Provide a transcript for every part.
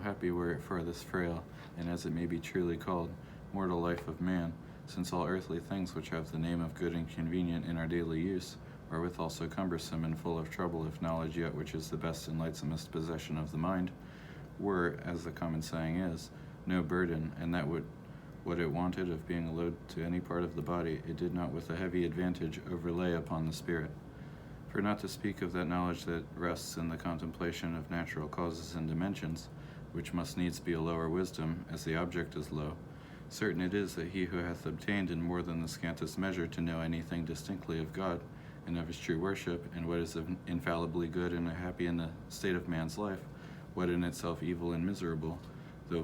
happy were it for this frail, and as it may be truly called, mortal life of man, since all earthly things which have the name of good and convenient in our daily use, are withal so cumbersome and full of trouble, if knowledge yet which is the best and lightsomest possession of the mind, were, as the common saying is, no burden, and that what it wanted of being a load to any part of the body, it did not with a heavy advantage overlay upon the spirit. For not to speak of that knowledge that rests in the contemplation of natural causes and dimensions, which must needs be a lower wisdom, as the object is low, certain it is that he who hath obtained in more than the scantest measure to know anything distinctly of God, and of his true worship, and what is infallibly good and happy in the state of man's life, what in itself evil and miserable, though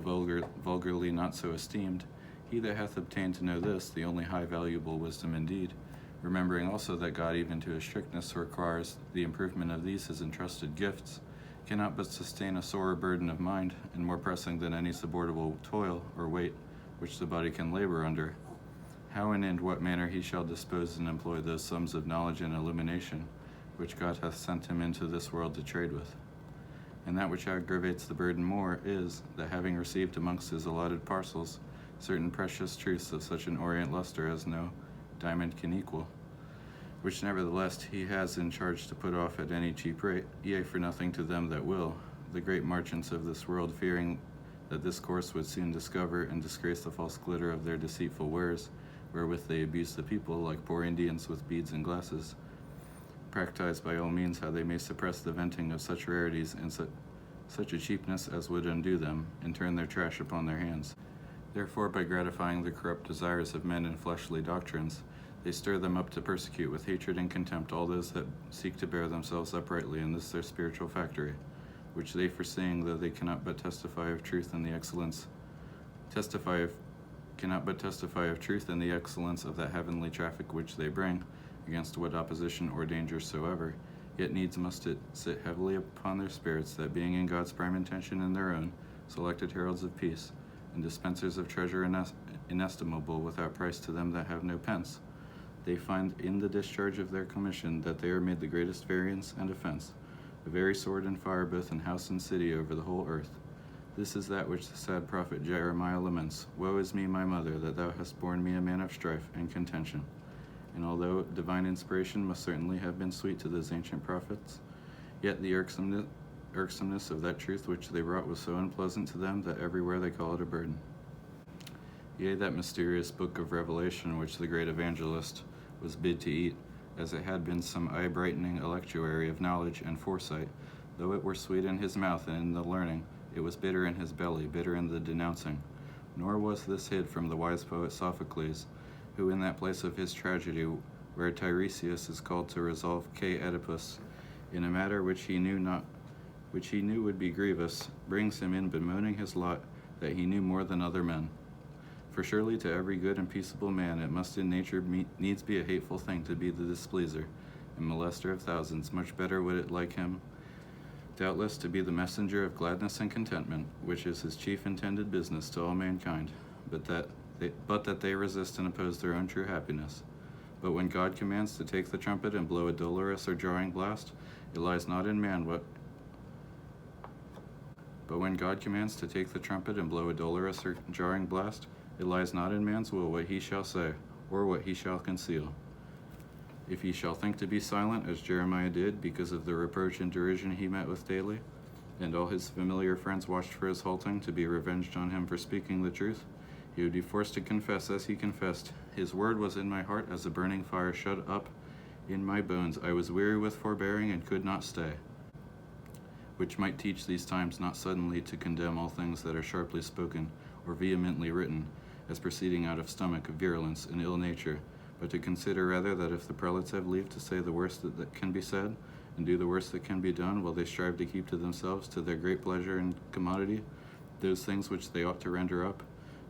vulgarly not so esteemed, he that hath obtained to know this, the only high valuable wisdom indeed, remembering also that God even to his strictness requires the improvement of these his entrusted gifts, cannot but sustain a sorer burden of mind, and more pressing than any supportable toil or weight which the body can labor under, how and in what manner he shall dispose and employ those sums of knowledge and illumination which God hath sent him into this world to trade with. And that which aggravates the burden more is, that having received amongst his allotted parcels certain precious truths of such an orient luster as no diamond can equal, which nevertheless he has in charge to put off at any cheap rate, yea, for nothing to them that will, the great merchants of this world, fearing that this course would soon discover and disgrace the false glitter of their deceitful wares, wherewith they abuse the people, like poor Indians with beads and glasses, practice by all means how they may suppress the venting of such rarities and such a cheapness as would undo them, and turn their trash upon their hands. Therefore, by gratifying the corrupt desires of men in fleshly doctrines, they stir them up to persecute with hatred and contempt all those that seek to bear themselves uprightly in this their spiritual factory, which they, foreseeing, though they cannot but testify of truth and the excellence of that heavenly traffic which they bring, against what opposition or danger soever, yet needs must it sit heavily upon their spirits, that being in God's prime intention and their own, selected heralds of peace, and dispensers of treasure inestimable without price to them that have no pence, they find in the discharge of their commission that they are made the greatest variance and offense, a very sword and fire both in house and city over the whole earth. This is that which the sad prophet Jeremiah laments, Woe is me, my mother, that thou hast borne me a man of strife and contention. And although divine inspiration must certainly have been sweet to those ancient prophets, yet the irksomeness of that truth which they brought was so unpleasant to them that everywhere they call it a burden. Yea, that mysterious book of Revelation which the great evangelist was bid to eat, as it had been some eye-brightening electuary of knowledge and foresight, though it were sweet in his mouth and in the learning, it was bitter in his belly, bitter in the denouncing. Nor was this hid from the wise poet Sophocles, who in that place of his tragedy, where Tiresias is called to resolve Oedipus in a matter which he knew would be grievous, brings him in bemoaning his lot, that he knew more than other men. For surely to every good and peaceable man it must in nature needs be a hateful thing to be the displeaser and molester of thousands. Much better would it like him, doubtless, to be the messenger of gladness and contentment, which is his chief intended business to all mankind, but that they resist and oppose their own true happiness. But when God commands to take the trumpet and blow a dolorous or jarring blast, it lies not in man what But when God commands to take the trumpet and blow a dolorous or jarring blast, it lies not in man's will what he shall say, or what he shall conceal. If he shall think to be silent, as Jeremiah did, because of the reproach and derision he met with daily, and all his familiar friends watched for his halting to be revenged on him for speaking the truth, he would be forced to confess as he confessed, His word was in my heart as a burning fire shut up in my bones. I was weary with forbearing and could not stay. Which might teach these times not suddenly to condemn all things that are sharply spoken or vehemently written, as proceeding out of stomach of virulence and ill nature, but to consider rather that if the prelates have leave to say the worst that can be said, and do the worst that can be done, while they strive to keep to themselves, to their great pleasure and commodity, those things which they ought to render up,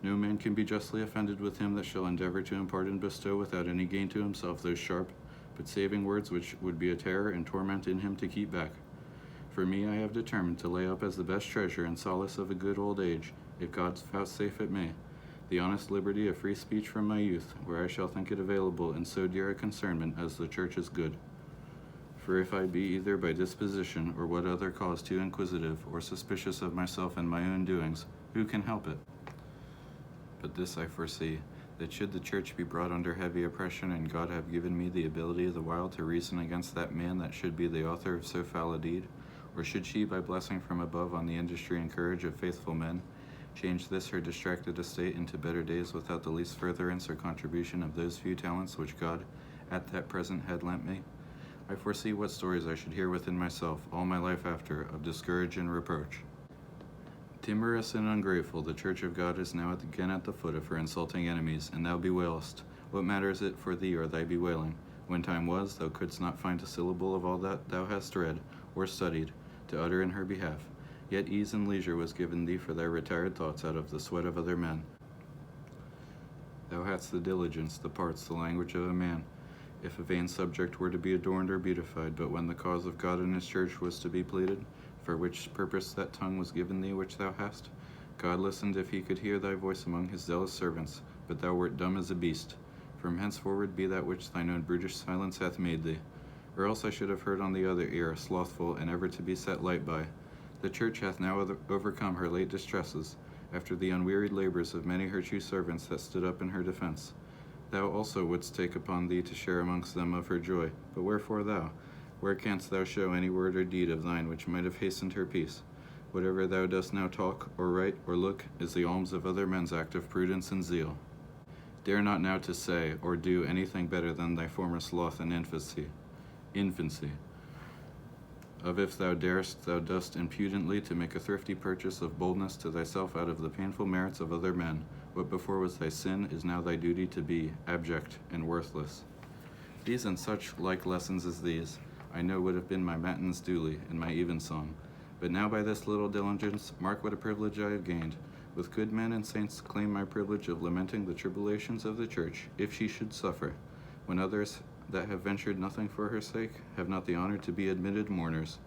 no man can be justly offended with him that shall endeavor to impart and bestow without any gain to himself those sharp but saving words which would be a terror and torment in him to keep back. For me, I have determined to lay up as the best treasure and solace of a good old age, if God vouchsafe it may, the honest liberty of free speech from my youth, where I shall think it available in so dear a concernment as the church is good. For if I be either by disposition or what other cause too inquisitive or suspicious of myself and my own doings, who can help it? But this I foresee, that should the church be brought under heavy oppression, and God have given me the ability the while to reason against that man that should be the author of so foul a deed, or should she, by blessing from above on the industry and courage of faithful men, change this her distracted estate into better days without the least furtherance or contribution of those few talents which God at that present had lent me, I foresee what stories I should hear within myself all my life after of discourage and reproach. Timorous and ungrateful, the church of God is now again at the foot of her insulting enemies, and thou bewailest. What matters it for thee or thy bewailing? When time was, thou couldst not find a syllable of all that thou hast read or studied to utter in her behalf. Yet ease and leisure was given thee for thy retired thoughts out of the sweat of other men. Thou hadst the diligence, the parts, the language of a man, if a vain subject were to be adorned or beautified, but when the cause of God and his church was to be pleaded, for which purpose that tongue was given thee which thou hast, God listened if he could hear thy voice among his zealous servants, but thou wert dumb as a beast. From henceforward be that which thine own brutish silence hath made thee. Or else I should have heard on the other ear, slothful, and ever to be set light by. The church hath now overcome her late distresses, after the unwearied labors of many her true servants that stood up in her defense. Thou also wouldst take upon thee to share amongst them of her joy. But wherefore thou? Where canst thou show any word or deed of thine which might have hastened her peace? Whatever thou dost now talk, or write, or look, is the alms of other men's act of prudence and zeal. Dare not now to say or do anything better than thy former sloth and infancy. Of if thou darest, thou dost impudently to make a thrifty purchase of boldness to thyself out of the painful merits of other men. What before was thy sin is now thy duty to be abject and worthless. These and such like lessons as these, I know would have been my matins duly and my evensong. But now by this little diligence, mark what a privilege I have gained. With good men and saints claim my privilege of lamenting the tribulations of the church, if she should suffer, when others that have ventured nothing for her sake have not the honor to be admitted mourners.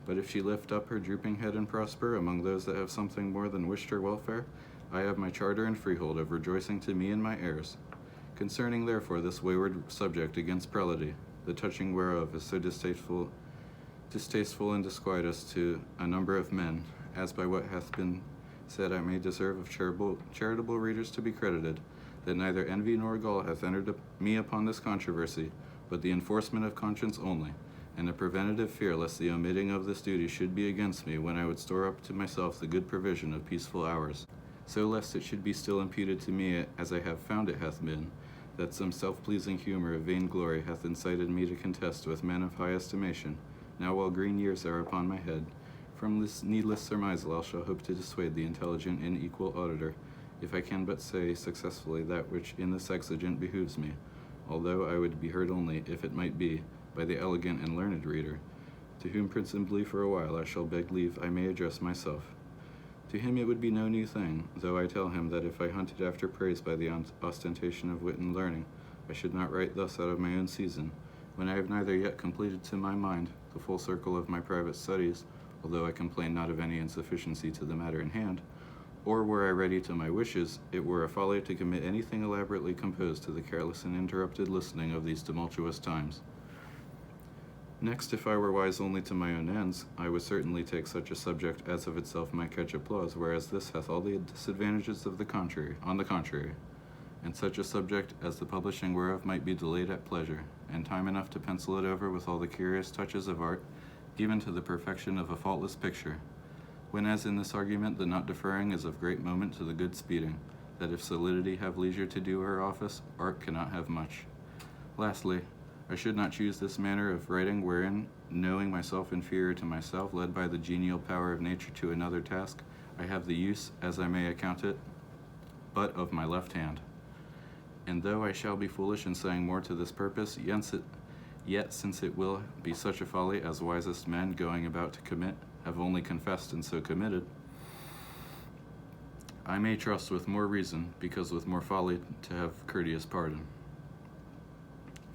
But if she lift up her drooping head and prosper among those that have something more than wished her welfare, I have my charter and freehold of rejoicing to me and my heirs. Concerning therefore this wayward subject against prelacy, the touching whereof is so distasteful and disquietus to a number of men, as by what hath been said I may deserve of charitable readers to be credited, that neither envy nor gall hath entered me upon this controversy, but the enforcement of conscience only, and a preventative fear lest the omitting of this duty should be against me when I would store up to myself the good provision of peaceful hours. So lest it should be still imputed to me, as I have found it hath been, that some self-pleasing humor of vain glory hath incited me to contest with men of high estimation, now while green years are upon my head. From this needless surmisal I shall hope to dissuade the intelligent and equal auditor, if I can but say successfully that which in this exigent behooves me, although I would be heard only, if it might be, by the elegant and learned reader, to whom principally for a while I shall beg leave I may address myself. To him it would be no new thing, though I tell him that if I hunted after praise by the ostentation of wit and learning, I should not write thus out of my own season, when I have neither yet completed to my mind the full circle of my private studies, although I complain not of any insufficiency to the matter in hand, or were I ready to my wishes, it were a folly to commit anything elaborately composed to the careless and interrupted listening of these tumultuous times. Next, if I were wise only to my own ends, I would certainly take such a subject as of itself might catch applause, whereas this hath all the disadvantages of the contrary, and such a subject as the publishing whereof might be delayed at pleasure, and time enough to pencil it over with all the curious touches of art, even to the perfection of a faultless picture. When as in this argument the not deferring is of great moment to the good speeding, that if solidity have leisure to do her office, art cannot have much. Lastly, I should not choose this manner of writing wherein, knowing myself inferior to myself, led by the genial power of nature to another task, I have the use, as I may account it, but of my left hand. And though I shall be foolish in saying more to this purpose, yet since it will be such a folly as wisest men going about to commit have only confessed and so committed, I may trust with more reason, because with more folly, to have courteous pardon.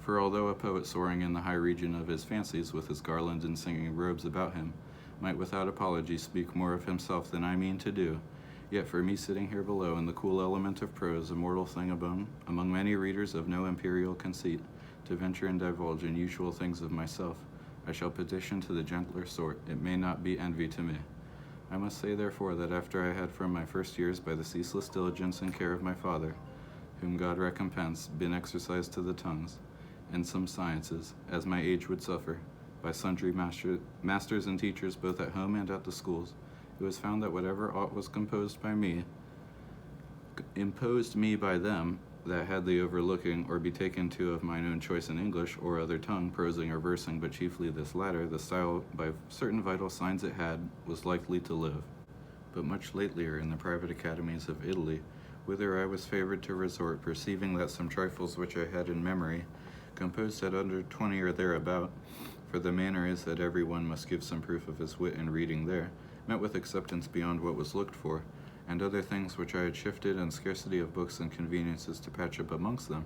For although a poet soaring in the high region of his fancies, with his garland and singing robes about him, might without apology speak more of himself than I mean to do, yet for me sitting here below in the cool element of prose, a mortal thing among many readers of no imperial conceit, to venture and divulge unusual things of myself, I shall petition to the gentler sort, it may not be envy to me. I must say, therefore, that after I had from my first years, by the ceaseless diligence and care of my father, whom God recompense, been exercised to the tongues, and some sciences, as my age would suffer, by sundry masters and teachers both at home and at the schools, it was found that whatever aught was imposed me by them, that had the overlooking, or be taken to of mine own choice in English, or other tongue, prosing or versing, but chiefly this latter, the style by certain vital signs it had, was likely to live. But much latelier in the private academies of Italy, whither I was favored to resort, perceiving that some trifles which I had in memory, composed at under 20 or thereabout, for the manner is that every one must give some proof of his wit in reading there, met with acceptance beyond what was looked for, and other things which I had shifted and scarcity of books and conveniences to patch up amongst them,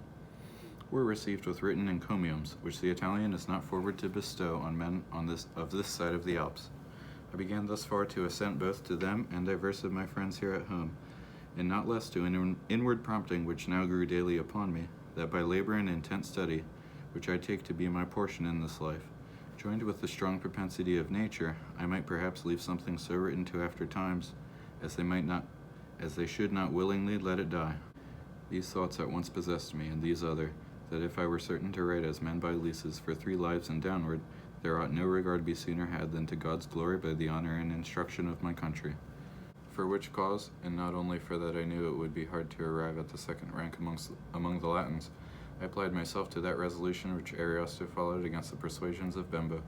were received with written encomiums, which the Italian is not forward to bestow on men of this side of the Alps. I began thus far to assent both to them and divers of my friends here at home, and not less to an inward prompting which now grew daily upon me, that by labor and intent study, which I take to be my portion in this life, joined with the strong propensity of nature, I might perhaps leave something so written to after times, as they should not willingly let it die. These thoughts at once possessed me, and these other, that if I were certain to write as men by leases for 3 lives and downward, there ought no regard be sooner had than to God's glory by the honor and instruction of my country. For which cause, and not only for that I knew it would be hard to arrive at the second rank among the Latins, I applied myself to that resolution which Ariosto followed against the persuasions of Bembo,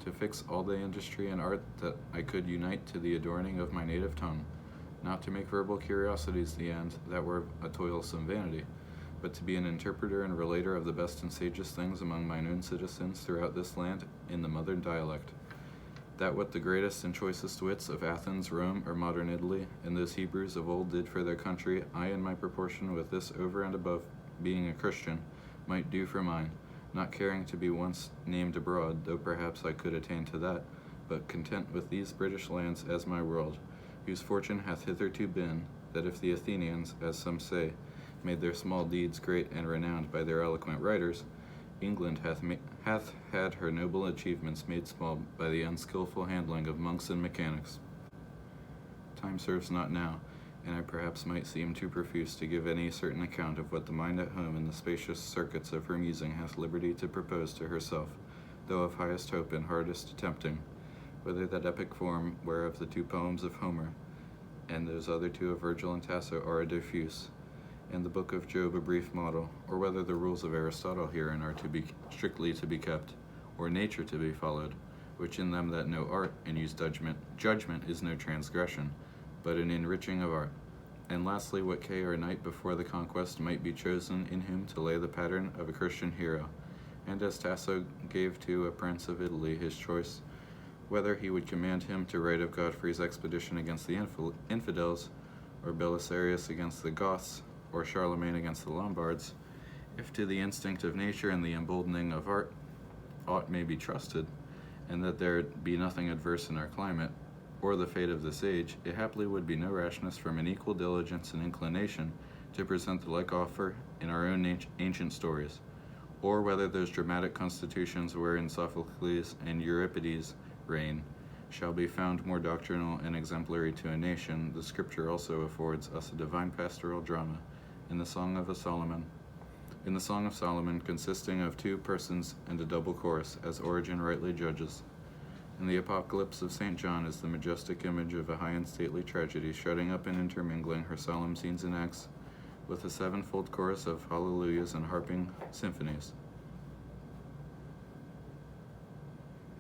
to fix all the industry and art that I could unite to the adorning of my native tongue, not to make verbal curiosities the end, that were a toilsome vanity, but to be an interpreter and relater of the best and sagest things among mine own citizens throughout this land in the mother dialect, that what the greatest and choicest wits of Athens, Rome, or modern Italy, and those Hebrews of old did for their country, I in my proportion with this over and above being a Christian, might do for mine, not caring to be once named abroad, though perhaps I could attain to that, but content with these British lands as my world, whose fortune hath hitherto been, that if the Athenians, as some say, made their small deeds great and renowned by their eloquent writers, England hath had her noble achievements made small by the unskilful handling of monks and mechanics. Time serves not now, and I perhaps might seem too profuse to give any certain account of what the mind at home in the spacious circuits of her musing hath liberty to propose to herself, though of highest hope and hardest attempting, whether that epic form whereof the 2 poems of Homer, and those other 2 of Virgil and Tasso are a diffuse, and the book of Job a brief model, or whether the rules of Aristotle herein are to be strictly to be kept, or nature to be followed, which in them that know art and use judgment is no transgression, but an enriching of art. And lastly, what Kay or knight before the conquest might be chosen in him to lay the pattern of a Christian hero, and as Tasso gave to a prince of Italy his choice, whether he would command him to write of Godfrey's expedition against the infidels, or Belisarius against the Goths, or Charlemagne against the Lombards, if to the instinct of nature and the emboldening of art aught may be trusted, and that there be nothing adverse in our climate, or the fate of this age, it happily would be no rashness from an equal diligence and inclination to present the like offer in our own ancient stories, or whether those dramatic constitutions wherein Sophocles and Euripides reign shall be found more doctrinal and exemplary to a nation, the Scripture also affords us a divine pastoral drama in the Song of Solomon, consisting of 2 persons and a double chorus, as Origen rightly judges. And the Apocalypse of St. John is the majestic image of a high and stately tragedy, shutting up and intermingling her solemn scenes and acts with a 7-fold chorus of hallelujahs and harping symphonies.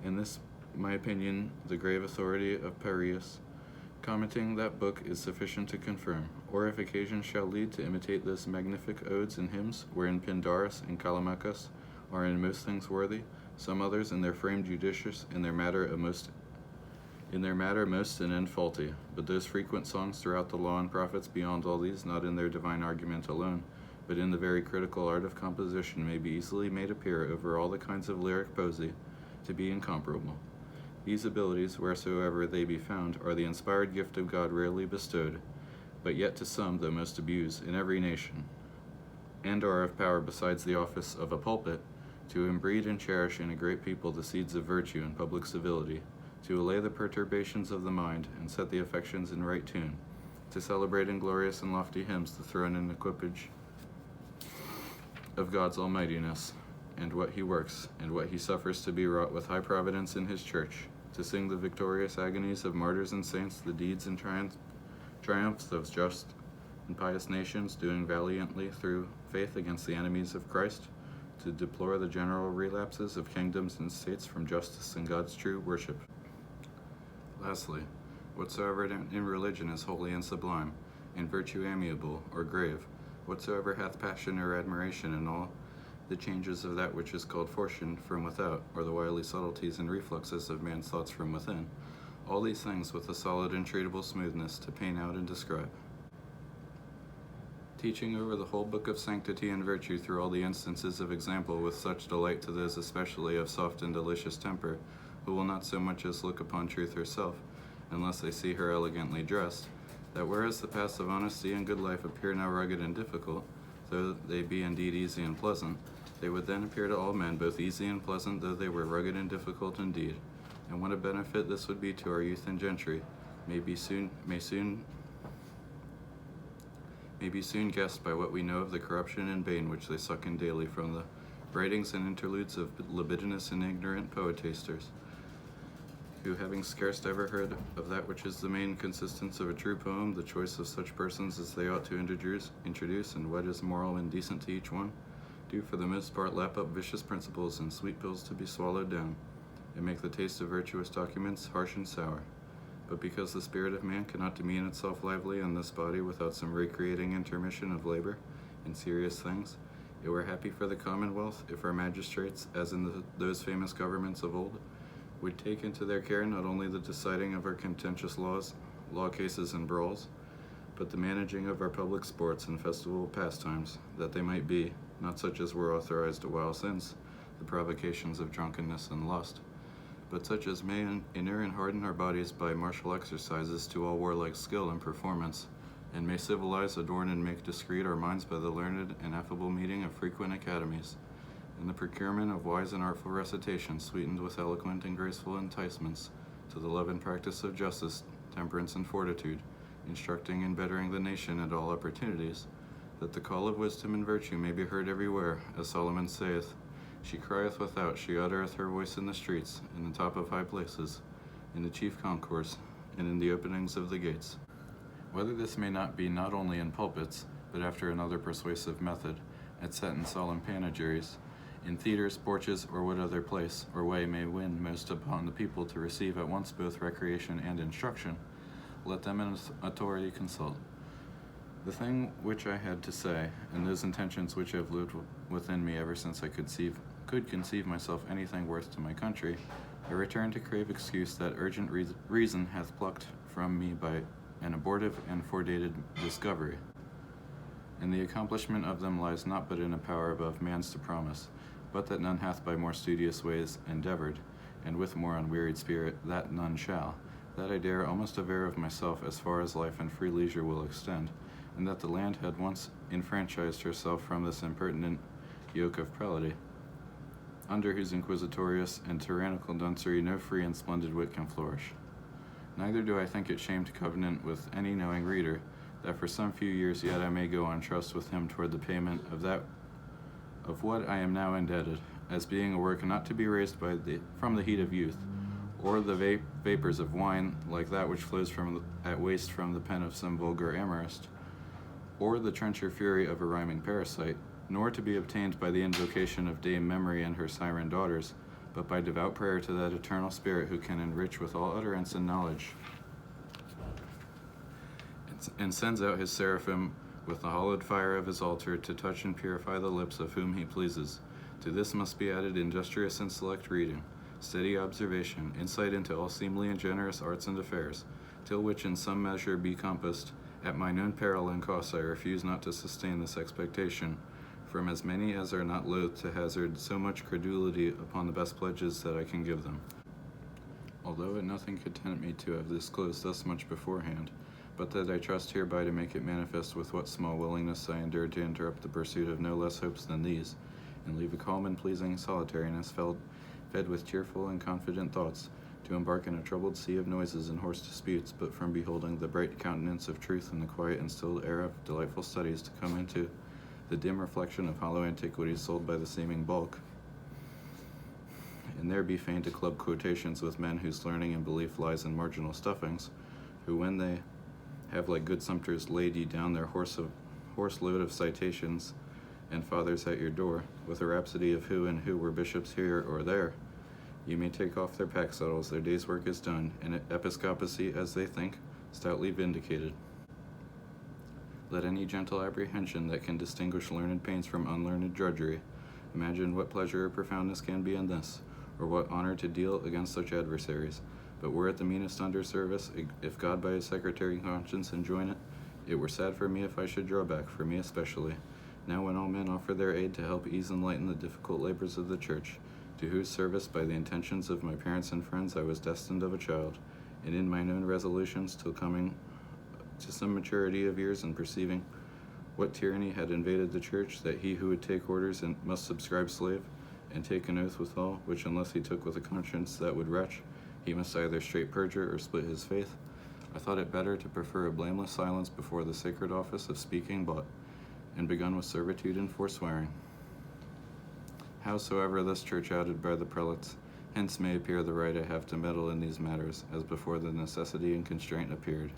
In this, my opinion, the grave authority of Parius, commenting that book, is sufficient to confirm, or if occasion shall lead to imitate those magnific odes and hymns, wherein Pindarus and Callimachus are in most things worthy, some others in their frame judicious, in their matter most in end faulty, but those frequent songs throughout the law and prophets beyond all these, not in their divine argument alone, but in the very critical art of composition, may be easily made appear over all the kinds of lyric poesy to be incomparable. These abilities, wheresoever they be found, are the inspired gift of God rarely bestowed, but yet to some, though most abused, in every nation, and are of power besides the office of a pulpit, to embreed and cherish in a great people the seeds of virtue and public civility, to allay the perturbations of the mind and set the affections in right tune, to celebrate in glorious and lofty hymns the throne and equipage of God's almightiness, and what he works, and what he suffers to be wrought with high providence in his church, to sing the victorious agonies of martyrs and saints, the deeds and triumphs of just and pious nations, doing valiantly through faith against the enemies of Christ, to deplore the general relapses of kingdoms and states from justice and God's true worship. Lastly, whatsoever in religion is holy and sublime, in virtue amiable or grave, whatsoever hath passion or admiration in all the changes of that which is called fortune from without, or the wily subtleties and refluxes of man's thoughts from within, all these things with a solid and treatable smoothness to paint out and describe. Teaching over the whole book of sanctity and virtue through all the instances of example with such delight to those especially of soft and delicious temper, who will not so much as look upon truth herself, unless they see her elegantly dressed, that whereas the paths of honesty and good life appear now rugged and difficult, though they be indeed easy and pleasant, they would then appear to all men both easy and pleasant, though they were rugged and difficult indeed. And what a benefit this would be to our youth and gentry may be soon guessed by what we know of the corruption and bane which they suck in daily from the writings and interludes of libidinous and ignorant poetasters, who, having scarce ever heard of that which is the main consistence of a true poem, the choice of such persons as they ought to introduce, and what is moral and decent to each one, do for the most part lap up vicious principles and sweet pills to be swallowed down, and make the taste of virtuous documents harsh and sour. But because the spirit of man cannot demean itself lively in this body without some recreating intermission of labor in serious things, it were happy for the commonwealth if our magistrates, as in those famous governments of old, would take into their care not only the deciding of our contentious law cases and brawls, but the managing of our public sports and festival pastimes, that they might be, not such as were authorized a while since, the provocations of drunkenness and lust, but such as may inure and harden our bodies by martial exercises to all warlike skill and performance, and may civilize, adorn, and make discreet our minds by the learned and affable meeting of frequent academies, and the procurement of wise and artful recitations, sweetened with eloquent and graceful enticements, to the love and practice of justice, temperance, and fortitude, instructing and bettering the nation at all opportunities, that the call of wisdom and virtue may be heard everywhere, as Solomon saith, she crieth without, she uttereth her voice in the streets, in the top of high places, in the chief concourse, and in the openings of the gates. Whether this may not be not only in pulpits, but after another persuasive method, at set and solemn panegyries, in theatres, porches, or what other place or way may win most upon the people to receive at once both recreation and instruction, let them in authority consult. The thing which I had to say, and those intentions which have lived within me ever since I could conceive myself anything worth to my country, I return to crave excuse that urgent reason hath plucked from me by an abortive and foredated discovery. And the accomplishment of them lies not but in a power above man's to promise, but that none hath by more studious ways endeavored, and with more unwearied spirit, that none shall, that I dare almost aver of myself as far as life and free leisure will extend, and that the land had once enfranchised herself from this impertinent yoke of prelacy, under whose inquisitorious and tyrannical duncery no free and splendid wit can flourish. Neither do I think it shame to covenant with any knowing reader, that for some few years yet I may go on trust with him toward the payment of what I am now indebted, as being a work not to be raised from the heat of youth, or the vapors of wine, like that which flows at waste from the pen of some vulgar amorist, or the trencher fury of a rhyming parasite, nor to be obtained by the invocation of Dame Memory and her siren daughters, but by devout prayer to that eternal Spirit who can enrich with all utterance and knowledge, and sends out his seraphim with the hallowed fire of his altar to touch and purify the lips of whom he pleases. To this must be added industrious and select reading, steady observation, insight into all seemly and generous arts and affairs, till which in some measure be compassed, at mine own peril and cost I refuse not to sustain this expectation, from as many as are not loath to hazard so much credulity upon the best pledges that I can give them. Although it nothing could tempt me to have disclosed thus much beforehand, but that I trust hereby to make it manifest with what small willingness I endured to interrupt the pursuit of no less hopes than these, and leave a calm and pleasing solitariness fed with cheerful and confident thoughts, to embark in a troubled sea of noises and hoarse disputes, but from beholding the bright countenance of truth and the quiet and stilled air of delightful studies, to come into the dim reflection of hollow antiquities sold by the seeming bulk, and there be fain to club quotations with men whose learning and belief lies in marginal stuffings, who, when they have like good sumpters laid ye down their horse load of citations and fathers at your door, with a rhapsody of who and who were bishops here or there, ye may take off their pack saddles, their day's work is done, and episcopacy, as they think, stoutly vindicated. Let any gentle apprehension that can distinguish learned pains from unlearned drudgery imagine what pleasure or profoundness can be in this, or what honor to deal against such adversaries. But were it the meanest under service, if God by his secretary conscience enjoin it, it were sad for me if I should draw back, for me especially, now when all men offer their aid to help ease and lighten the difficult labors of the church, to whose service by the intentions of my parents and friends I was destined of a child, and in mine own resolutions till coming to some maturity of years and perceiving what tyranny had invaded the church, that he who would take orders and must subscribe slave, and take an oath withal, which unless he took with a conscience that would retch, he must either straight perjure or split his faith, I thought it better to prefer a blameless silence before the sacred office of speaking but, and begun with servitude and forswearing. Howsoever this church outed by the prelates, hence may appear the right I have to meddle in these matters, as before the necessity and constraint appeared.